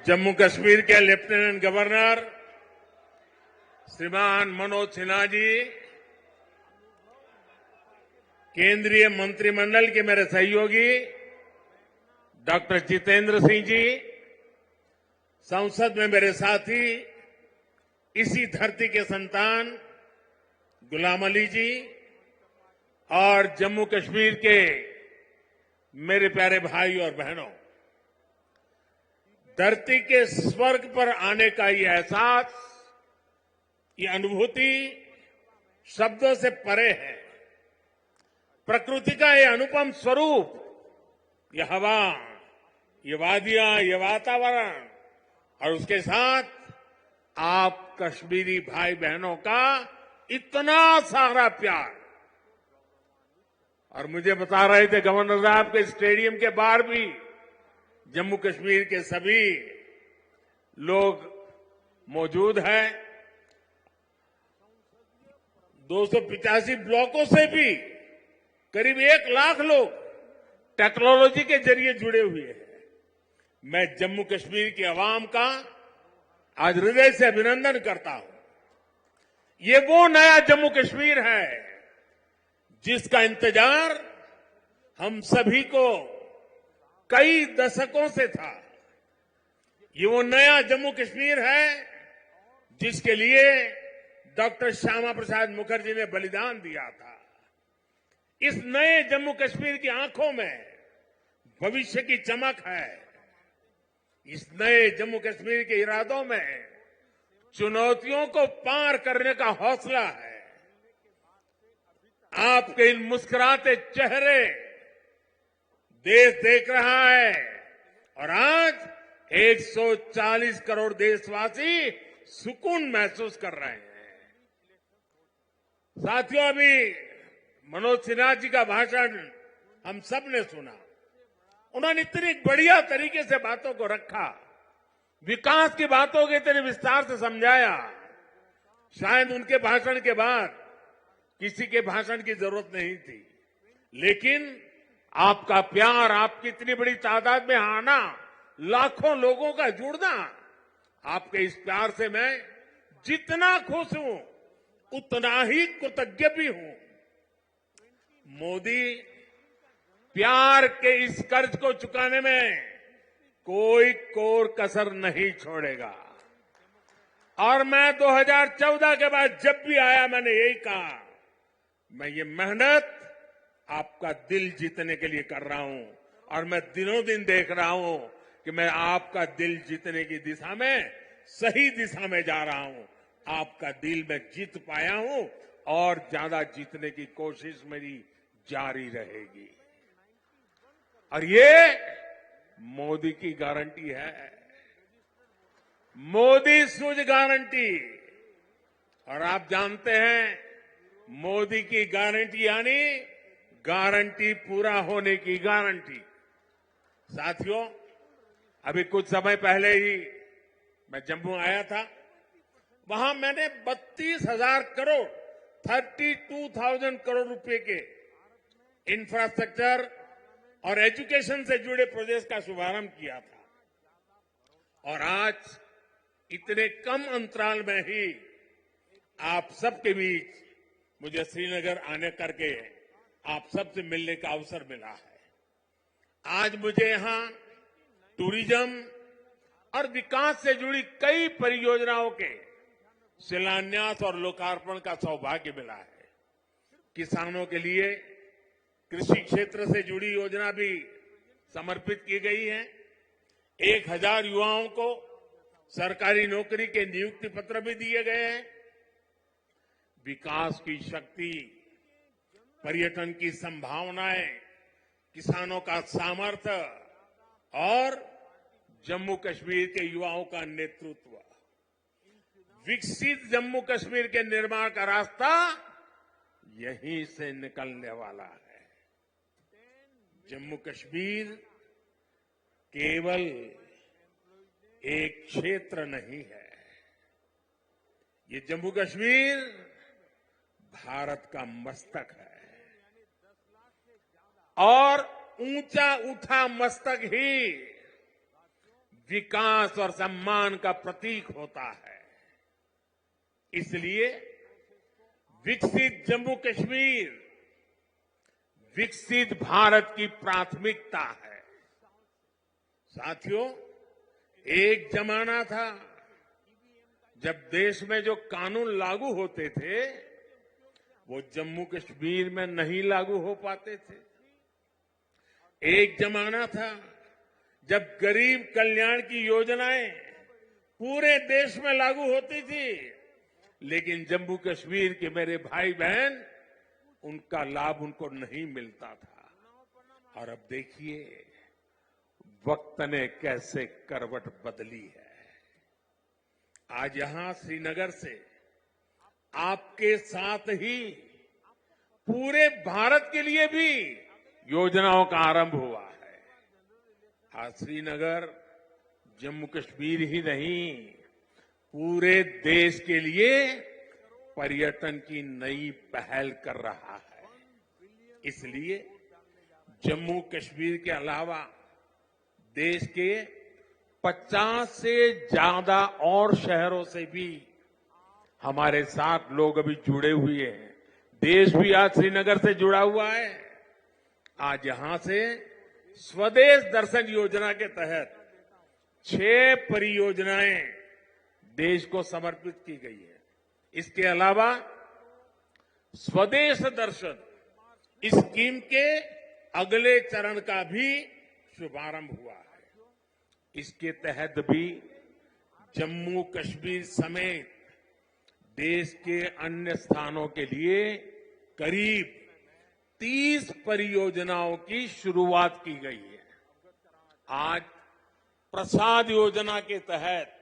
जम्मू कश्मीर के lieutenant governor श्रीमान मनोज सिन्हा जी, केंद्रीय मंत्रिमंडल के मेरे सहयोगी डॉक्टर जितेंद्र सिंह जी, संसद में मेरे साथी, इसी धरती के संतान गुलाम अली जी और जम्मू कश्मीर के मेरे प्यारे भाई और बहनों, धरती के स्वर्ग पर आने का ये एहसास, ये अनुभूति शब्दों से परे है। प्रकृति का ये अनुपम स्वरूप, ये हवा, ये वादियां, ये वातावरण और उसके साथ आप कश्मीरी भाई बहनों का इतना सारा प्यार। और मुझे बता रहे थे गवर्नर साहब के स्टेडियम के बाहर भी जम्मू कश्मीर के सभी लोग मौजूद हैं। 285 ब्लॉकों से भी करीब 1 लाख लोग टेक्नोलॉजी के जरिए जुड़े हुए हैं। मैं जम्मू कश्मीर की आवाम का आज हृदय से अभिनंदन करता हूं। ये वो नया जम्मू कश्मीर है जिसका इंतजार हम सभी को कई दशकों से था। ये वो नया जम्मू कश्मीर है जिसके लिए डॉक्टर श्यामा प्रसाद मुखर्जी ने बलिदान दिया था। इस नए जम्मू कश्मीर की आंखों में भविष्य की चमक है। इस नए जम्मू कश्मीर के इरादों में चुनौतियों को पार करने का हौसला है। आपके इन मुस्कुराते चेहरे देश देख रहा है और आज 140 करोड़ देशवासी सुकून महसूस कर रहे हैं। साथियों, अभी मनोज सिन्हा जी का भाषण हम सब ने सुना। उन्होंने इतनी बढ़िया तरीके से बातों को रखा, विकास की बातों के इतने विस्तार से समझाया। शायद उनके भाषण के बाद किसी के भाषण की जरूरत नहीं थी, लेकिन आपका प्यार, आपकी इतनी बड़ी तादाद में आना, लाखों लोगों का जुड़ना, आपके इस प्यार से मैं जितना खुश हूं उतना ही कृतज्ञ भी हूं। मोदी प्यार के इस कर्ज को चुकाने में कोई कोर कसर नहीं छोड़ेगा। और मैं 2014 के बाद जब भी आया मैंने यही कहा, मैं ये मेहनत आपका दिल जीतने के लिए कर रहा हूं और मैं दिनों दिन देख रहा हूं कि मैं आपका दिल जीतने की दिशा में सही दिशा में जा रहा हूं। आपका दिल मैं जीत पाया हूं और ज्यादा जीतने की कोशिश मेरी जारी रहेगी। और ये मोदी की गारंटी है, मोदी सूझ गारंटी। और आप जानते हैं मोदी की गारंटी यानी गारंटी पूरा होने की गारंटी। साथियों, अभी कुछ समय पहले ही मैं जम्मू आया था। वहां मैंने 32,000 करोड़ 32,000 करोड़ रुपए के इंफ्रास्ट्रक्चर और एजुकेशन से जुड़े प्रोजेक्ट का शुभारंभ किया था। और आज इतने कम अंतराल में ही आप सबके बीच मुझे श्रीनगर आने करके आप सबसे मिलने का अवसर मिला है। आज मुझे यहां टूरिज्म और विकास से जुड़ी कई परियोजनाओं के शिलान्यास और लोकार्पण का सौभाग्य मिला है। किसानों के लिए कृषि क्षेत्र से जुड़ी योजना भी समर्पित की गई है। 1000 युवाओं को सरकारी नौकरी के नियुक्ति पत्र भी दिए गए हैं। विकास की शक्ति, पर्यटन की संभावनाएं, किसानों का सामर्थ्य और जम्मू कश्मीर के युवाओं का नेतृत्व, विकसित जम्मू कश्मीर के निर्माण का रास्ता यहीं से निकलने वाला है। जम्मू कश्मीर केवल एक क्षेत्र नहीं है, ये जम्मू कश्मीर भारत का मस्तक है। और ऊंचा उठा मस्तक ही विकास और सम्मान का प्रतीक होता है। इसलिए विकसित जम्मू कश्मीर विकसित भारत की प्राथमिकता है। साथियों, एक जमाना था जब देश में जो कानून लागू होते थे वो जम्मू कश्मीर में नहीं लागू हो पाते थे। एक जमाना था जब गरीब कल्याण की योजनाएं पूरे देश में लागू होती थी, लेकिन जम्मू कश्मीर के मेरे भाई बहन उनका लाभ उनको नहीं मिलता था। और अब देखिए वक्त ने कैसे करवट बदली है। आज यहां श्रीनगर से आपके साथ ही पूरे भारत के लिए भी योजनाओं का आरंभ हुआ है। आज श्रीनगर जम्मू कश्मीर ही नहीं पूरे देश के लिए पर्यटन की नई पहल कर रहा है। इसलिए जम्मू कश्मीर के अलावा देश के 50 से ज्यादा और शहरों से भी हमारे साथ लोग अभी जुड़े हुए हैं। देश भी आज श्रीनगर से जुड़ा हुआ है। आज यहां से स्वदेश दर्शन योजना के तहत 6 परियोजनाएं देश को समर्पित की गई है। इसके अलावा स्वदेश दर्शन स्कीम के अगले चरण का भी शुभारंभ हुआ है। इसके तहत भी जम्मू कश्मीर समेत देश के अन्य स्थानों के लिए करीब 30 परियोजनाओं की शुरुआत की गई है। आज प्रसाद योजना के तहत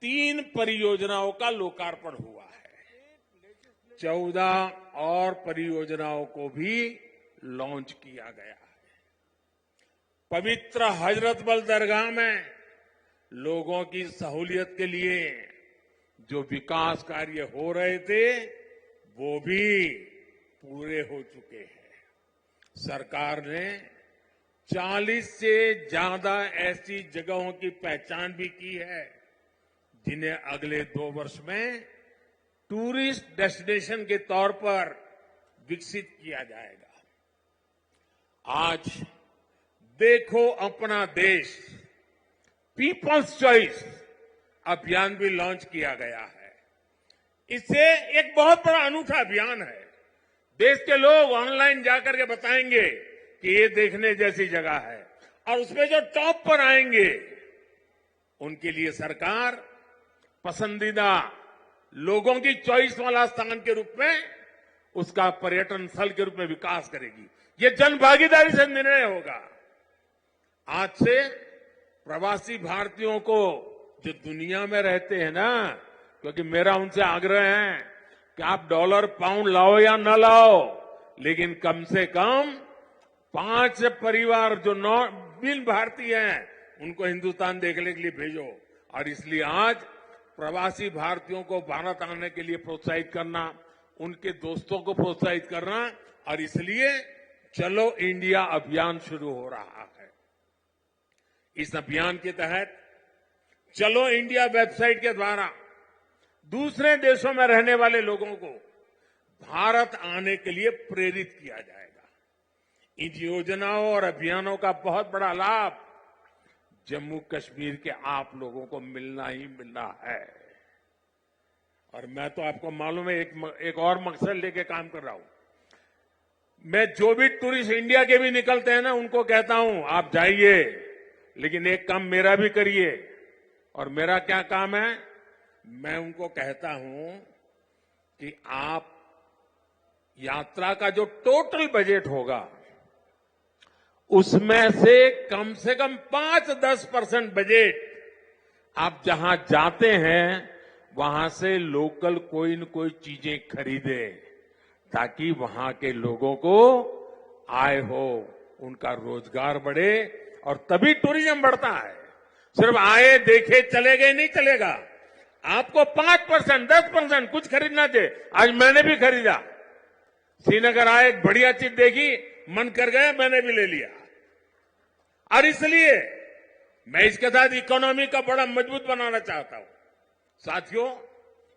3 परियोजनाओं का लोकार्पण हुआ है। 14 और परियोजनाओं को भी लॉन्च किया गया है। पवित्र हजरत बल दरगाह में लोगों की सहूलियत के लिए जो विकास कार्य हो रहे थे वो भी पूरे हो चुके हैं। सरकार ने 40 से ज्यादा ऐसी जगहों की पहचान भी की है जिन्हें अगले 2 वर्ष में टूरिस्ट डेस्टिनेशन के तौर पर विकसित किया जाएगा। आज देखो अपना देश पीपल्स चॉइस अभियान भी लॉन्च किया गया है। इससे एक बहुत बड़ा अनूठा अभियान है। देश के लोग ऑनलाइन जाकर के बताएंगे कि ये देखने जैसी जगह है और उसमें जो टॉप पर आएंगे उनके लिए सरकार पसंदीदा लोगों की चॉइस वाला स्थान के रूप में उसका पर्यटन स्थल के रूप में विकास करेगी। ये जन भागीदारी से निर्णय होगा। आज से प्रवासी भारतीयों को जो दुनिया में रहते हैं ना, क्योंकि मेरा उनसे आग्रह है कि आप डॉलर पाउंड लाओ या न लाओ, लेकिन कम से कम 5 परिवार जो बिन भारतीय हैं उनको हिंदुस्तान देखने के लिए भेजो। और इसलिए आज प्रवासी भारतीयों को भारत आने के लिए प्रोत्साहित करना, उनके दोस्तों को प्रोत्साहित करना, और इसलिए चलो इंडिया अभियान शुरू हो रहा है। इस अभियान के तहत चलो इंडिया वेबसाइट के द्वारा दूसरे देशों में रहने वाले लोगों को भारत आने के लिए प्रेरित किया जाएगा। इन योजनाओं और अभियानों का बहुत बड़ा लाभ जम्मू कश्मीर के आप लोगों को मिलना ही मिलना है। और मैं तो आपको मालूम है एक और मकसद लेके काम कर रहा हूं। मैं जो भी टूरिस्ट इंडिया के भी निकलते हैं ना, उनको कहता हूं आप जाइए, लेकिन एक काम मेरा भी करिए। और मेरा क्या काम है? मैं उनको कहता हूं कि आप यात्रा का जो टोटल बजट होगा उसमें से कम 5-10% बजट आप जहां जाते हैं वहां से लोकल कोई न कोई चीजें खरीदे, ताकि वहां के लोगों को आय हो, उनका रोजगार बढ़े, और तभी टूरिज्म बढ़ता है। सिर्फ आए देखे चले गए नहीं चलेगा। आपको 5%, 10% कुछ खरीदना चाहिए। आज मैंने भी खरीदा। श्रीनगर आए, एक बढ़िया चीज देखी, मन कर गया, मैंने भी ले लिया। और इसलिए मैं इसके साथ इकोनॉमी का बड़ा मजबूत बनाना चाहता हूं। साथियों,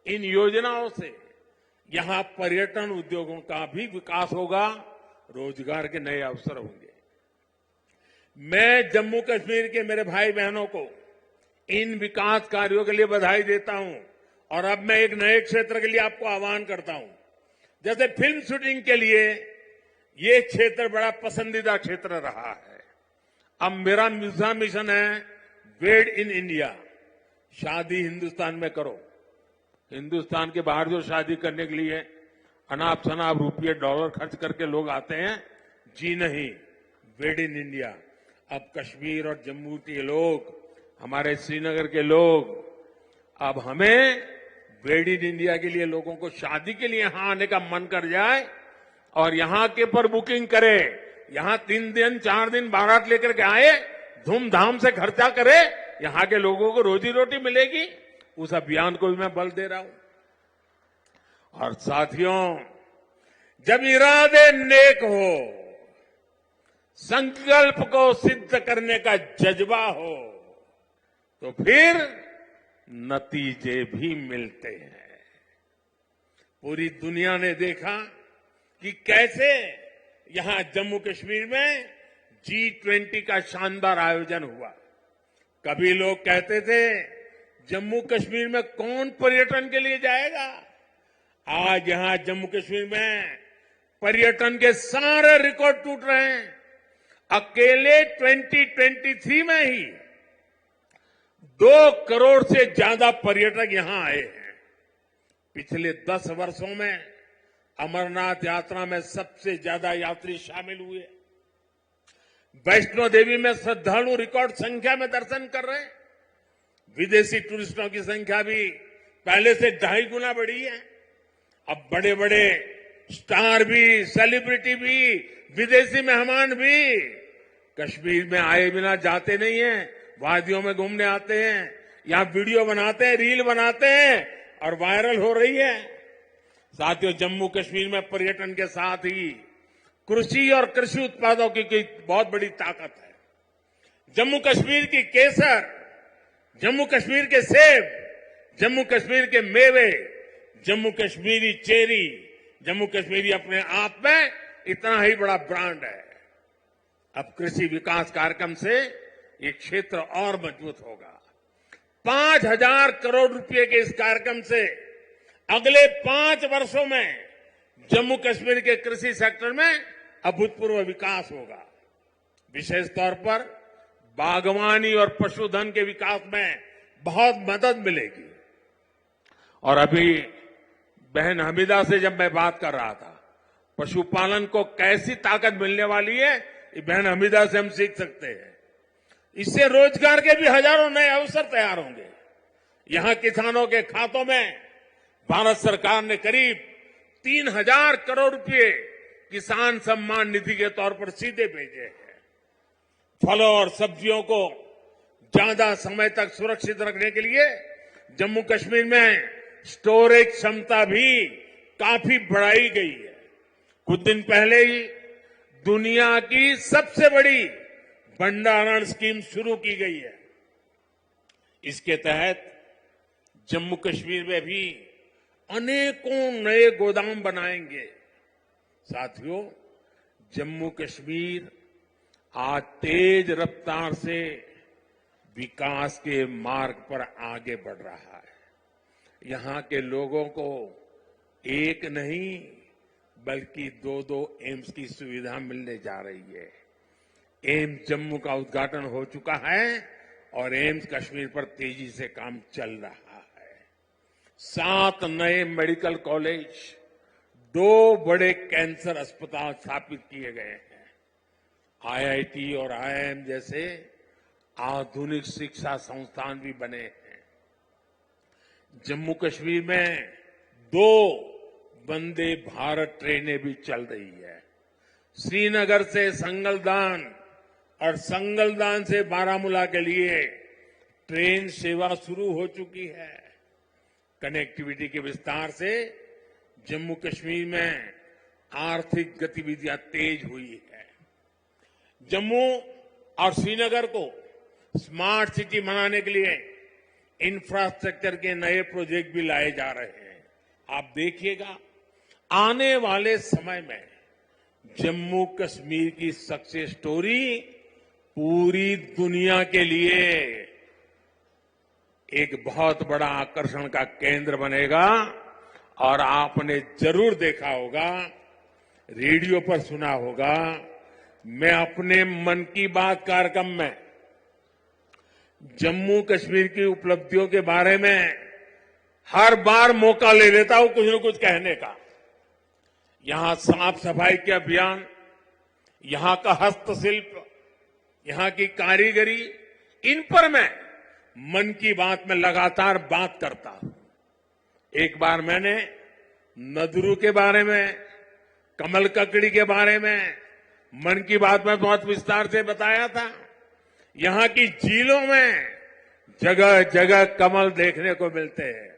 इन योजनाओं से यहां पर्यटन उद्योगों का भी विकास होगा, रोजगार के नए अवसर होंगे। मैं जम्मू कश्मीर के मेरे भाई बहनों को इन विकास कार्यों के लिए बधाई देता हूं और अब मैं एक नए क्षेत्र के लिए आपको आह्वान करता हूं। जैसे फिल्म शूटिंग के लिए ये क्षेत्र बड़ा पसंदीदा क्षेत्र रहा है। अब मेरा दूसरा मिशन है वेड इन इंडिया, शादी हिंदुस्तान में करो। हिंदुस्तान के बाहर जो शादी करने के लिए अनाप शनाप रुपये डॉलर खर्च करके लोग आते हैं, जी नहीं, वेड इन इंडिया। अब कश्मीर और जम्मू के लोग, हमारे श्रीनगर के लोग, अब हमें वेड इन इंडिया के लिए लोगों को शादी के लिए यहां आने का मन कर जाए और यहां के पर बुकिंग करे, यहां 3 दिन 4 दिन बारात लेकर के आए, धूमधाम से खर्चा करे, यहां के लोगों को रोजी रोटी मिलेगी। उस अभियान को भी मैं बल दे रहा हूं। और साथियों, जब इरादे नेक हो, संकल्प को सिद्ध करने का जज्बा हो, तो फिर नतीजे भी मिलते हैं। पूरी दुनिया ने देखा कि कैसे यहां जम्मू कश्मीर में G20 का शानदार आयोजन हुआ। कभी लोग कहते थे जम्मू कश्मीर में कौन पर्यटन के लिए जाएगा। आज यहां जम्मू कश्मीर में पर्यटन के सारे रिकॉर्ड टूट रहे हैं। अकेले 2023 में ही 2 करोड़ से ज्यादा पर्यटक यहां आए हैं। पिछले 10 वर्षों में अमरनाथ यात्रा में सबसे ज्यादा यात्री शामिल हुए। वैष्णो देवी में श्रद्धालु रिकॉर्ड संख्या में दर्शन कर रहे हैं। विदेशी टूरिस्टों की संख्या भी पहले से 2.5 गुना बढ़ी है। अब बड़े बड़े स्टार भी, सेलिब्रिटी भी, विदेशी मेहमान भी कश्मीर में आए बिना जाते नहीं हैं। वादियों में घूमने आते हैं, यहां वीडियो बनाते हैं, रील बनाते हैं और वायरल हो रही है। साथियों, जम्मू कश्मीर में पर्यटन के साथ ही कृषि और कृषि उत्पादों की बहुत बड़ी ताकत है। जम्मू कश्मीर की केसर, जम्मू कश्मीर के सेब, जम्मू कश्मीर के मेवे, जम्मू कश्मीरी चेरी, जम्मू कश्मीरी अपने आप में इतना ही बड़ा ब्रांड है। अब कृषि विकास कार्यक्रम से ये क्षेत्र और मजबूत होगा। 5,000 करोड़ रुपए के इस कार्यक्रम से अगले 5 वर्षों में जम्मू कश्मीर के कृषि सेक्टर में अभूतपूर्व विकास होगा। विशेष तौर पर बागवानी और पशुधन के विकास में बहुत मदद मिलेगी। और अभी बहन हमीदा से जब मैं बात कर रहा था, पशुपालन को कैसी ताकत मिलने वाली है, ये बहन हमीदा से हम सीख सकते हैं। इससे रोजगार के भी हजारों नए अवसर तैयार होंगे। यहां किसानों के खातों में भारत सरकार ने करीब 3,000 करोड़ रुपए किसान सम्मान निधि के तौर पर सीधे भेजे हैं। फलों और सब्जियों को ज्यादा समय तक सुरक्षित रखने के लिए जम्मू कश्मीर में स्टोरेज क्षमता भी काफी बढ़ाई गई है। कुछ दिन पहले ही दुनिया की सबसे बड़ी भंडारण स्कीम शुरू की गई है। इसके तहत जम्मू कश्मीर में भी अनेकों नए गोदाम बनाएंगे। साथियों, जम्मू कश्मीर आज तेज रफ्तार से विकास के मार्ग पर आगे बढ़ रहा है। यहां के लोगों को एक नहीं बल्कि 2-2 एम्स की सुविधा मिलने जा रही है। एम्स जम्मू का उद्घाटन हो चुका है और एम्स कश्मीर पर तेजी से काम चल रहा है। 7 नए मेडिकल कॉलेज, 2 बड़े कैंसर अस्पताल स्थापित किए गए हैं। IIT और IIM जैसे आधुनिक शिक्षा संस्थान भी बने हैं। जम्मू कश्मीर में 2 वंदे भारत ट्रेनें भी चल रही है। श्रीनगर से संगलदान और संगलदान से बारामूला के लिए ट्रेन सेवा शुरू हो चुकी है। कनेक्टिविटी के विस्तार से जम्मू कश्मीर में आर्थिक गतिविधियां तेज हुई है। जम्मू और श्रीनगर को स्मार्ट सिटी बनाने के लिए इंफ्रास्ट्रक्चर के नए प्रोजेक्ट भी लाए जा रहे हैं। आप देखिएगा आने वाले समय में जम्मू कश्मीर की सक्सेस स्टोरी पूरी दुनिया के लिए एक बहुत बड़ा आकर्षण का केंद्र बनेगा। और आपने जरूर देखा होगा, रेडियो पर सुना होगा, मैं अपने मन की बात कार्यक्रम में जम्मू कश्मीर की उपलब्धियों के बारे में हर बार मौका ले लेता हूं कुछ न कुछ कहने का। यहां साफ सफाई के अभियान, यहां का हस्तशिल्प, यहां की कारीगरी, इन पर मैं मन की बात में लगातार बात करता हूं। एक बार मैंने नदरू के बारे में, कमल ककड़ी के बारे में मन की बात में बहुत विस्तार से बताया था। यहां की झीलों में जगह जगह कमल देखने को मिलते हैं।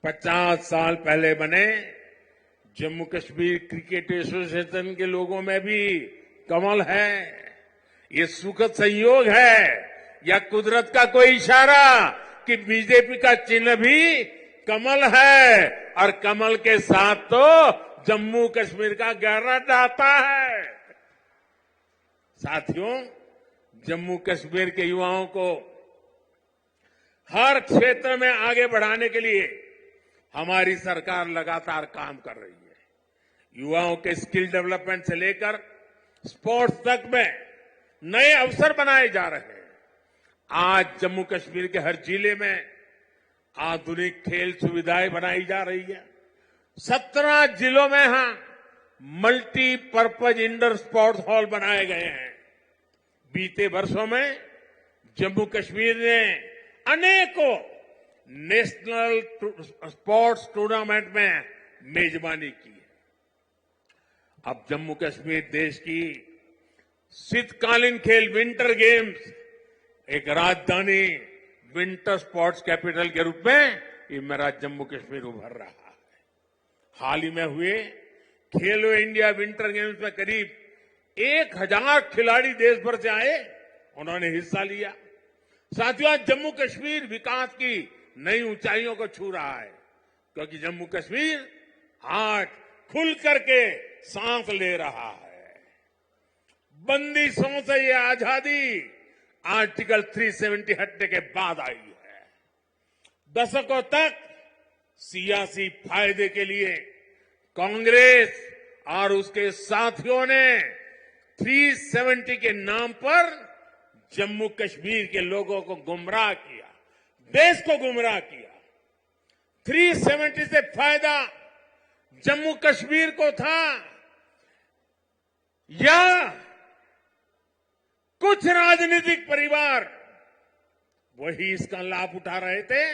50 साल पहले बने जम्मू कश्मीर क्रिकेट एसोसिएशन के लोगों में भी कमल है। ये सुखद संयोग है या कुदरत का कोई इशारा कि बीजेपी का चिन्ह भी कमल है और कमल के साथ तो जम्मू कश्मीर का गहरा नाता है। साथियों, जम्मू कश्मीर के युवाओं को हर क्षेत्र में आगे बढ़ाने के लिए हमारी सरकार लगातार काम कर रही है। युवाओं के स्किल डेवलपमेंट से लेकर स्पोर्ट्स तक में नए अवसर बनाए जा रहे हैं। आज जम्मू कश्मीर के हर जिले में आधुनिक खेल सुविधाएं बनाई जा रही है। 17 जिलों में मल्टीपर्पज इंडोर स्पोर्ट्स हॉल बनाए गए हैं। बीते वर्षों में जम्मू कश्मीर ने अनेकों नेशनल स्पोर्ट्स टूर्नामेंट में मेजबानी की है। अब जम्मू कश्मीर देश की शीतकालीन खेल विंटर गेम्स एक राजधानी विंटर स्पोर्ट्स कैपिटल के रूप में ये मेरा जम्मू कश्मीर उभर रहा है। हाल ही में हुए खेलो इंडिया विंटर गेम्स में करीब 1000 खिलाड़ी देश भर से आए, उन्होंने हिस्सा लिया। साथियों, आज जम्मू कश्मीर विकास की नई ऊंचाइयों को छू रहा है, क्योंकि जम्मू कश्मीर आज खुल करके सांस ले रहा है। बंदिशों से ये आजादी आर्टिकल 370 हटने के बाद आई है। दशकों तक सियासी फायदे के लिए कांग्रेस और उसके साथियों ने 370 के नाम पर जम्मू कश्मीर के लोगों को गुमराह किया, देश को गुमराह किया। 370 से फायदा जम्मू कश्मीर को था या कुछ राजनीतिक परिवार वही इसका लाभ उठा रहे थे?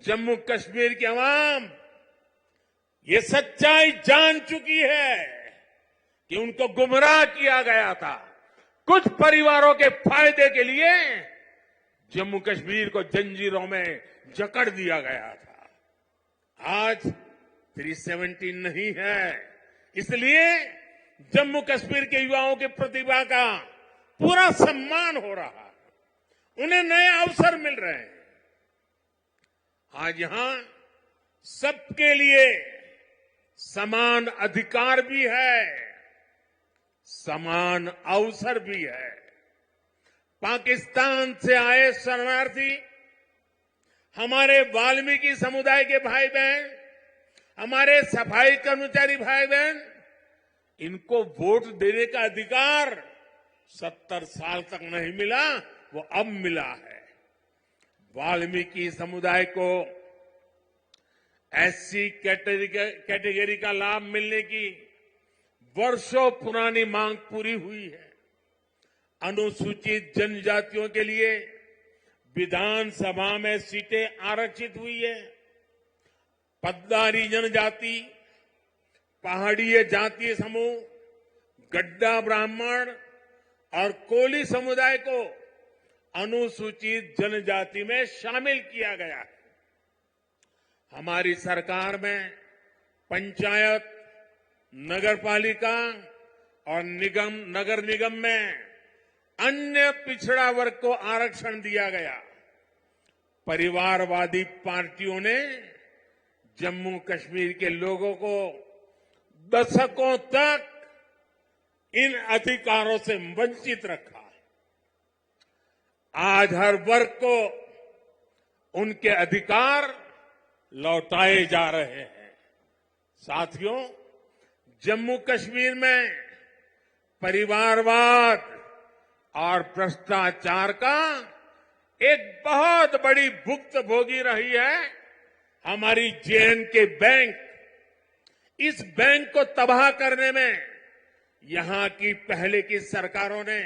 जम्मू कश्मीर की आवाम ये सच्चाई जान चुकी है कि उनको गुमराह किया गया था। कुछ परिवारों के फायदे के लिए जम्मू कश्मीर को जंजीरों में जकड़ दिया गया था। आज 370 नहीं है, इसलिए जम्मू कश्मीर के युवाओं की प्रतिभा का पूरा सम्मान हो रहा है, उन्हें नए अवसर मिल रहे हैं। आज यहां सबके लिए समान अधिकार भी है, समान अवसर भी है। पाकिस्तान से आए शरणार्थी, हमारे वाल्मीकि समुदाय के भाई बहन, हमारे सफाई कर्मचारी भाई बहन, इनको वोट देने का अधिकार 70 साल तक नहीं मिला, वो अब मिला है। वाल्मीकि समुदाय को एससी कैटेगरी का लाभ मिलने की वर्षों पुरानी मांग पूरी हुई है। अनुसूचित जनजातियों के लिए विधानसभा में सीटें आरक्षित हुई है। पद्दारी जनजाति, पहाड़ीय जातीय समूह, गड्ढा ब्राह्मण और कोली समुदाय को अनुसूचित जनजाति में शामिल किया गया है। हमारी सरकार में पंचायत, नगर पालिका और नगर निगम में अन्य पिछड़ा वर्ग को आरक्षण दिया गया। परिवारवादी पार्टियों ने जम्मू कश्मीर के लोगों को दशकों तक इन अधिकारों से वंचित रखा। आज हर वर्ग को उनके अधिकार लौटाए जा रहे हैं। साथियों, जम्मू कश्मीर में परिवारवाद और भ्रष्टाचार का एक बहुत बड़ी भुक्तभोगी रही है हमारी जे.एंड.के बैंक। इस बैंक को तबाह करने में यहां की पहले की सरकारों ने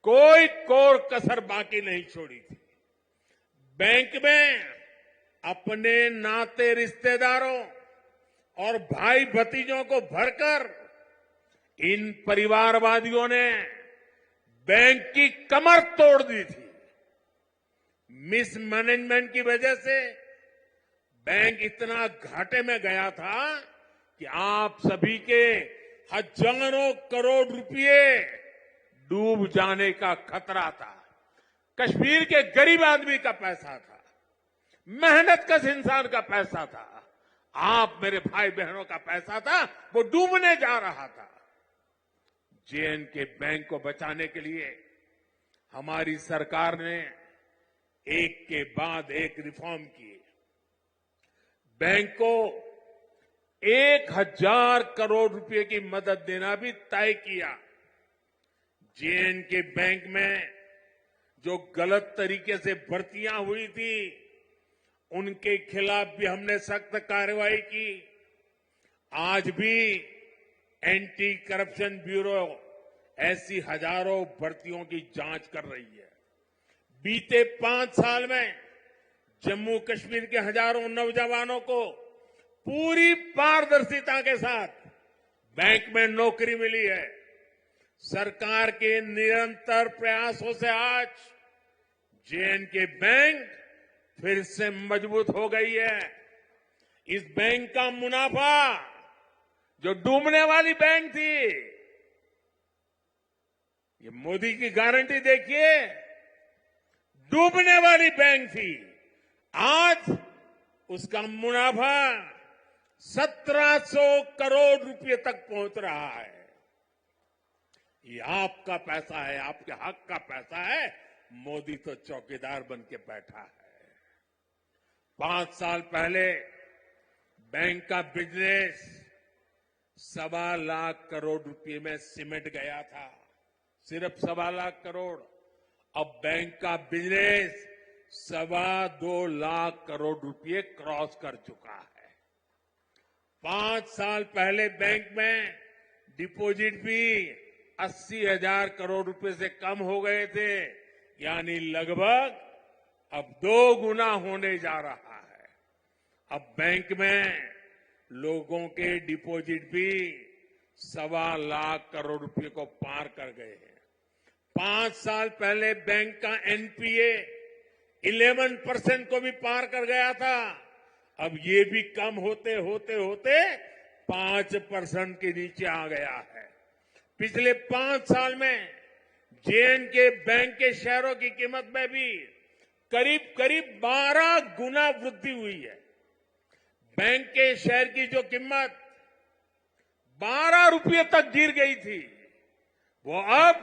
कोई कोर कसर बाकी नहीं छोड़ी थी। बैंक में अपने नाते रिश्तेदारों और भाई भतीजों को भरकर इन परिवारवादियों ने बैंक की कमर तोड़ दी थी। मिसमैनेजमेंट की वजह से बैंक इतना घाटे में गया था कि आप सभी के हजारों करोड़ रुपए डूब जाने का खतरा था। कश्मीर के गरीब आदमी का पैसा था, मेहनतकश इंसान का पैसा था, आप मेरे भाई बहनों का पैसा था, वो डूबने जा रहा था। जे.एंड.के बैंक को बचाने के लिए हमारी सरकार ने एक के बाद एक रिफॉर्म किए। बैंक को 1000 करोड़ रुपए की मदद देना भी तय किया। जे.एंड.के बैंक में जो गलत तरीके से भर्तियां हुई थी, उनके खिलाफ भी हमने सख्त कार्रवाई की। आज भी एंटी करप्शन ब्यूरो ऐसी हजारों भर्तियों की जांच कर रही है। बीते 5 साल में जम्मू कश्मीर के हजारों नौजवानों को पूरी पारदर्शिता के साथ बैंक में नौकरी मिली है। सरकार के निरंतर प्रयासों से आज जे.एंड.के बैंक फिर से मजबूत हो गई है। इस बैंक का मुनाफा, जो डूबने वाली बैंक थी, ये मोदी की गारंटी देखिए, डूबने वाली बैंक थी, आज उसका मुनाफा 1700 करोड़ रुपए तक पहुंच रहा है। ये आपका पैसा है, आपके हक का पैसा है। मोदी तो चौकीदार बन के बैठा है। 5 साल पहले बैंक का बिजनेस 1.25 लाख करोड़ रुपए में सिमट गया था, सिर्फ 1.25 लाख करोड़। अब बैंक का बिजनेस 2.25 लाख करोड़ रुपए क्रॉस कर चुका है। 5 साल पहले बैंक में डिपॉजिट भी 80,000 करोड़ रुपए से कम हो गए थे, यानी लगभग अब 2 गुना होने जा रहा है। अब बैंक में लोगों के डिपॉजिट भी 1.25 लाख करोड़ रुपए को पार कर गए हैं। 5 साल पहले बैंक का एनपीए 11% को भी पार कर गया था। अब ये भी कम होते होते होते 5% के नीचे आ गया है। पिछले 5 साल में जे.एंड.के बैंक के शेयरों की कीमत में भी करीब करीब 12 गुना वृद्धि हुई है। बैंक के शेयर की जो कीमत 12 रुपये तक गिर गई थी, वो अब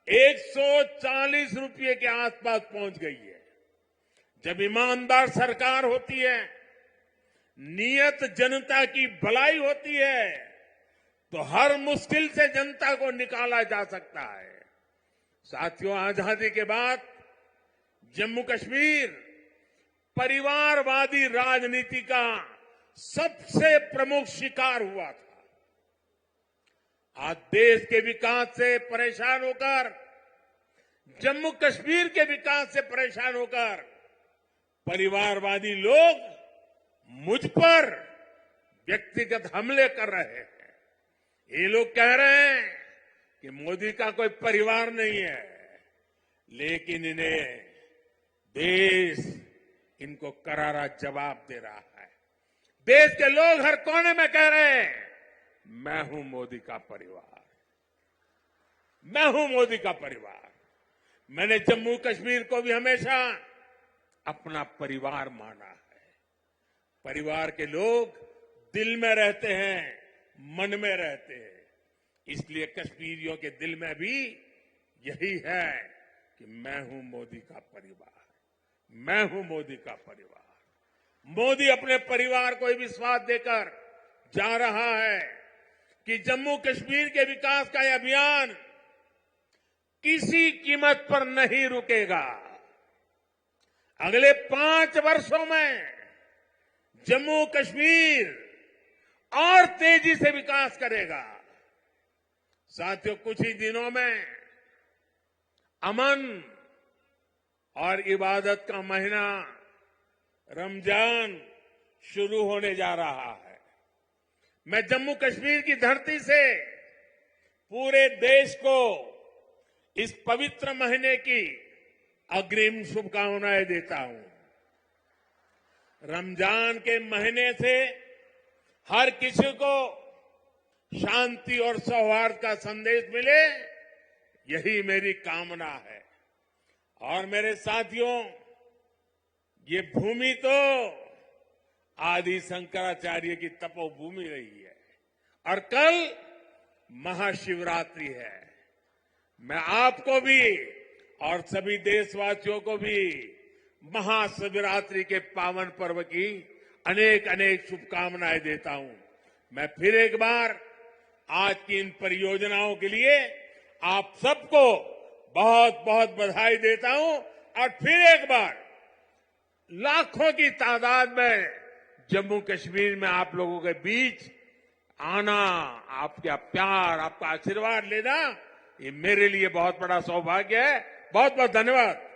140 रुपये के आसपास पहुंच गई है। जब ईमानदार सरकार होती है, नियत जनता की भलाई होती है, तो हर मुश्किल से जनता को निकाला जा सकता है। साथियों, आजादी के बाद जम्मू कश्मीर परिवारवादी राजनीति का सबसे प्रमुख शिकार हुआ था। आज देश के विकास से परेशान होकर, जम्मू कश्मीर के विकास से परेशान होकर परिवारवादी लोग मुझ पर व्यक्तिगत हमले कर रहे हैं। ये लोग कह रहे हैं कि मोदी का कोई परिवार नहीं है, लेकिन इन्हें देश इनको करारा जवाब दे रहा है। देश के लोग हर कोने में कह रहे हैं, मैं हूं मोदी का परिवार। मैं हूं मोदी का परिवार। मैंने जम्मू कश्मीर को भी हमेशा अपना परिवार माना है। परिवार के लोग दिल में रहते हैं, मन में रहते हैं। इसलिए कश्मीरियों के दिल में भी यही है कि मैं हूं मोदी का परिवार, मैं हूं मोदी का परिवार। मोदी अपने परिवार को विश्वास देकर जा रहा है कि जम्मू कश्मीर के विकास का यह अभियान किसी कीमत पर नहीं रुकेगा। अगले 5 वर्षों में जम्मू कश्मीर और तेजी से विकास करेगा। साथियों, कुछ ही दिनों में अमन और इबादत का महीना रमजान शुरू होने जा रहा है। मैं जम्मू कश्मीर की धरती से पूरे देश को इस पवित्र महीने की अग्रिम शुभकामनाएं देता हूं। रमजान के महीने से हर किसी को शांति और सौहार्द का संदेश मिले, यही मेरी कामना है। और मेरे साथियों, ये भूमि तो आदि शंकराचार्य की तपोभूमि रही है और कल महाशिवरात्रि है। मैं आपको भी और सभी देशवासियों को भी महाशिवरात्रि के पावन पर्व की अनेक अनेक शुभकामनाएं देता हूं। मैं फिर एक बार आज की इन परियोजनाओं के लिए आप सबको बहुत बहुत बधाई देता हूं और फिर एक बार लाखों की तादाद में जम्मू कश्मीर में आप लोगों के बीच आना, आपका प्यार, आपका आशीर्वाद लेना, ये मेरे लिए बहुत बड़ा सौभाग्य है। बहुत बहुत धन्यवाद।